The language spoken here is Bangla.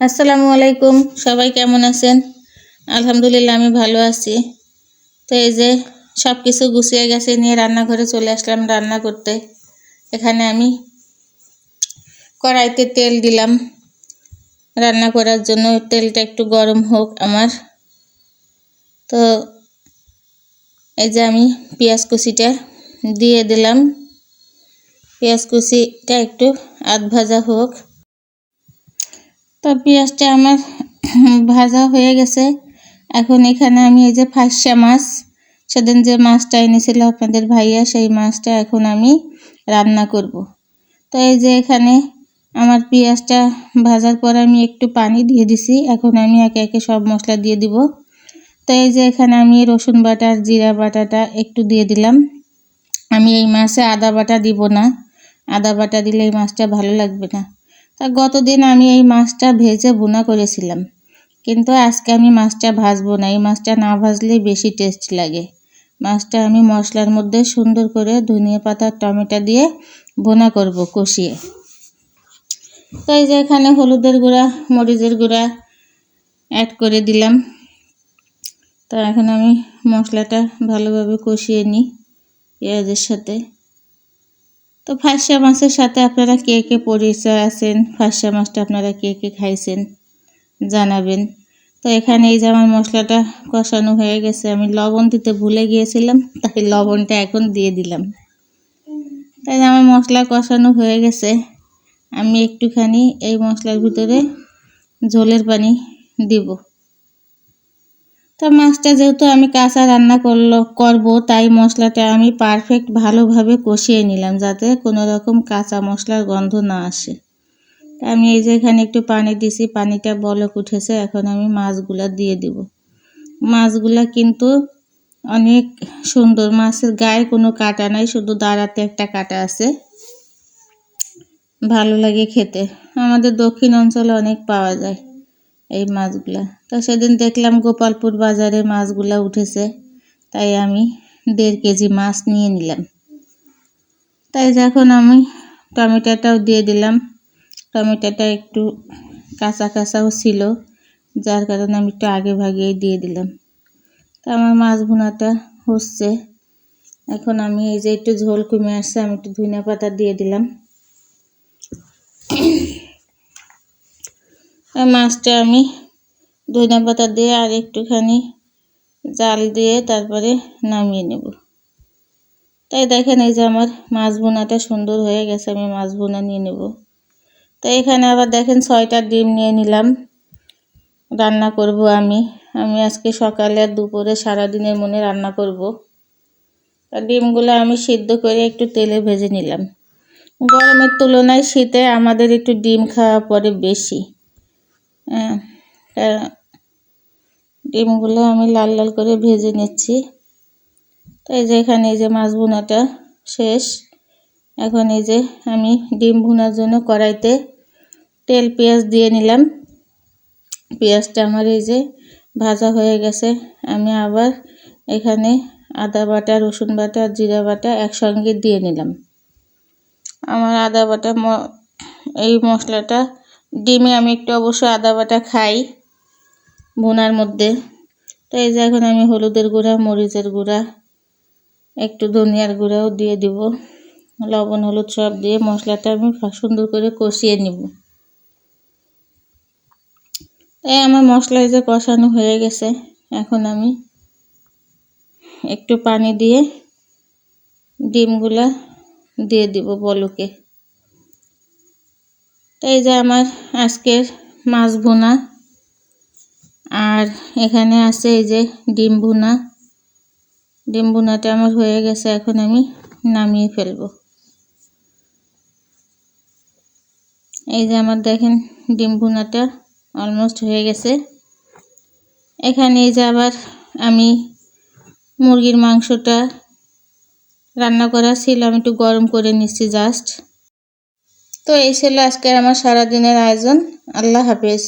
আসসালামু আলাইকুম, সবাই কেমন আছেন? আলহামদুলিল্লাহ আমি ভালো আছি। তো এই যে সব কিছু গুছিয়ে গেছে নিয়ে রান্নাঘরে চলে আসলাম রান্না করতে। এখানে আমি কড়াইতে তেল দিলাম রান্না করার জন্য। তেলটা একটু গরম হোক আমার। তো এই যে আমি পেঁয়াজ কুচিটা দিয়ে দিলাম। পেঁয়াজ কুচিটা একটু আধ ভাজা হোক। তো পেঁয়াজটা আমার ভাজা হয়ে গেছে। এখন এখানে আমি এই যে ফাঁসা মাছ, সেদিন যে মাছটা এনেছিল আপনাদের ভাইয়া, সেই মাছটা এখন আমি রান্না করব। তো এই যে এখানে আমার পেঁয়াজটা ভাজার পর আমি একটু পানি দিয়ে দিছি। এখন আমি একে একে সব মশলা দিয়ে দিব। তো এই যে এখানে আমি রসুন বাটা আর জিরা বাটাটা একটু দিয়ে দিলাম। আমি এই মাছে আদা বাটা দিব না, আদা বাটা দিলে এই মাছটা ভালো লাগবে না। তা গতদিন আমি এই মাছটা ভেজে ভুনা করেছিলাম, কিন্তু আজকে আমি মাছটা ভাজবো না। এই মাছটা না ভাজলেই বেশি টেস্ট লাগে। মাছটা আমি মশলার মধ্যে সুন্দর করে ধনিয়া পাতা টমেটো দিয়ে ভুনা করব কষিয়ে। তো এই যে এখানে হলুদের গুঁড়া মরিচের গুঁড়া অ্যাড করে দিলাম। তো এখন আমি মশলাটা ভালোভাবে কষিয়ে নিই পেঁয়াজের সাথে। তো ফাঁসা মাছের সাথে আপনারা কে কে পরিচয় আছেন, ফাঁসা মাছটা আপনারা কে কে খাইছেন জানাবেন। তো এখানে এই যে আমার মশলাটা কষানো হয়ে গেছে। আমি লবণ দিতে ভুলে গিয়েছিলাম, তাই লবণটা এখন দিয়ে দিলাম। তাই আমার মশলা কষানো হয়ে গেছে। আমি একটুখানি এই মশলার ভিতরে ঝোলের পানি দিব। তো মাছটা যেহেতু আমি কাঁচা রান্না করব, তাই মশলাটা আমি পারফেক্ট ভালোভাবে কষিয়ে নিলাম, যাতে কোনো রকম কাঁচা মশলার গন্ধ না আসে। আমি এই যে এখানে একটু পানি দিছি, পানিটা বলক উঠেছে। এখন আমি মাছগুলা দিয়ে দিব। মাছগুলা কিন্তু অনেক সুন্দর, মাছের গায়ে কোনো কাটা নাই, শুধু দাঁড়াতে একটা কাটা আছে। ভালো লাগে খেতে। আমাদের দক্ষিণ অঞ্চলে অনেক পাওয়া যায় এই মাছগুলা। তো সেদিন দেখলাম গোপালপুর বাজারে মাছগুলা উঠেছে, তাই আমি 1.5 কেজি মাছ নিয়ে নিলাম। তাই যখন আমি টমেটোটাও দিয়ে দিলাম। টমেটোটা একটু কাঁচা কাঁচাও ছিল, যার কারণে আমি একটু আগে ভাগেই দিয়ে দিলাম। তো আমার মাছ ভুনাটা হচ্ছে। এখন আমি এই যে একটু ঝোল কমে আসছে, আমি একটু ধনিয়া পাতা দিয়ে দিলাম। মাছটা আমি ধনিয়া পাতা দিয়ে আর একটুখানি জাল দিয়ে তারপরে নামিয়ে নেব। তাই দেখেন এই যে আমার মাছ ভুনাটা সুন্দর হয়ে গেছে। আমি মাছ ভুনা নিয়ে নেব। তো এখানে আবার দেখেন 6টা ডিম নিয়ে নিলাম। রান্না করব আমি আজকে সকালে আর দুপুরে সারাদিনের মনে রান্না করব। ডিমগুলো আমি সিদ্ধ করে একটু তেলে ভেজে নিলাম। গরমের তুলনায় শীতে আমাদের একটু ডিম খাওয়া পড়ে বেশি। ডিমগুলো আমি লাল লাল করে ভেজে নিচ্ছি। তো এই যে এখানে এই যে মাছ ভুনাটা শেষ। এখন এই যে আমি ডিম ভুনার জন্য কড়াইতে তেল পেঁয়াজ দিয়ে নিলাম। পেঁয়াজটা আমার এই যে ভাজা হয়ে গেছে। আমি আবার এখানে আদা বাটা রসুন বাটা জিরা বাটা একসঙ্গে দিয়ে নিলাম। আমার আদা বাটা এই মশলাটা ডিমে আমি একটু অবশ্য আদা বাটা খাই ভুনার মধ্যে। তো এই যে এখন আমি হলুদের গুঁড়া মরিচের গুঁড়া একটু ধনিয়ার গুঁড়াও দিয়ে দিব। লবণ হলুদ সব দিয়ে মশলাটা আমি সুন্দর করে কষিয়ে নিব। এই আমার মশলা যে কষানো হয়ে গেছে। এখন আমি একটু পানি দিয়ে ডিমগুলা দিয়ে দিব বলকে। এই যে আমার আজকের মাছ ভুনা, আর এখানে আছে এই যে ডিম ভুনা। ডিম ভুনাটা আমার হয়ে গেছে। এখন আমি নামিয়ে ফেলবো। এই যে আমার দেখেন ডিম ভুনাটা অলমোস্ট হয়ে গেছে। এখানে এই যে আবার আমি মুরগির মাংসটা রান্না করা ছিল, আমি একটু গরম করে নিচ্ছি জাস্ট। তো এই ছিল আজকের আমার সারাদিনের আয়োজন। আল্লাহ হাফেজ।